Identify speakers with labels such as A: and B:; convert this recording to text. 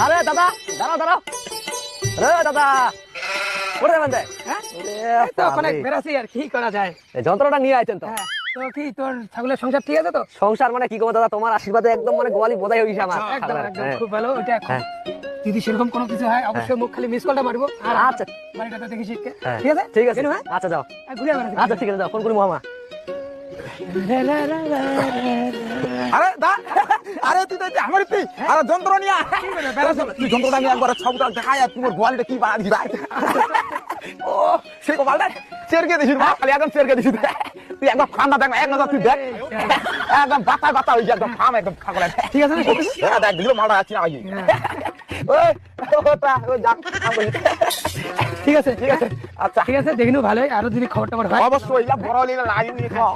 A: আরে দাদা দাঁড়াও দাঁড়াও, রে দাদা কোথায় যাবেন?
B: হ্যাঁ তো ওখানে বেরাসি আর কি করা যায়।
A: এই যন্ত্রটা নিয়ে আইছেন তো?
B: হ্যাঁ তো কি তোর ছাগলের সংসার ঠিক আছে তো?
A: সংসার মানে কি করবো দাদা, তোমার আশীর্বাদে একদম মানে গোয়ালি বোঝাই হইছে আমার।
B: একদম একদম
A: হ্যাঁ।
B: খুব ভালো। ওইটা এখন
A: হ্যাঁ।
B: যদি সেরকম কোনো কিছু হয় অবশ্যই মুখ খালি মিস কলটা মারবো। আর
A: আচ্ছা
B: বাড়িটা দেখি শিখকে,
A: হ্যাঁ,
B: ঠিক আছে?
A: ঠিক আছে,
B: গেলু, হ্যাঁ?
A: আচ্ছা যাও।
B: ঘুরে বেড়াচ্ছি।
A: আচ্ছা ঠিক আছে, যাও ফোন করি মামা।
C: আরে দা, আরে তুই তো আমার তুই আরে যন্ত্র নিয়ে তুই যন্ত্রটা নিয়ে একবার সবটা দেখাই আর তোমার গোয়ালিটা কি বাড়া দিবা। ও সে গোয়ালটা চেরকে দিছিস না, খালি একদম চেরকে দিছিস। তুই একদম ফান্ডা দেখ, এক নজর তুই দেখ, একদম বাতা বাতা হয়ে যায়, একদম ফাম একদম ছাগল।
B: ঠিক আছে না?
C: হ্যাঁ দেখ দিলো মালটা আছে না। ওই ওটা ওই যা
B: ঠিক আছে
C: ঠিক আছে। আচ্ছা
B: ঠিক আছে, দেখিনু ভালোই। আরো যদি খবর টবর হয়
C: অবশ্যই বড় হলে লাইন নিয়ে খাও।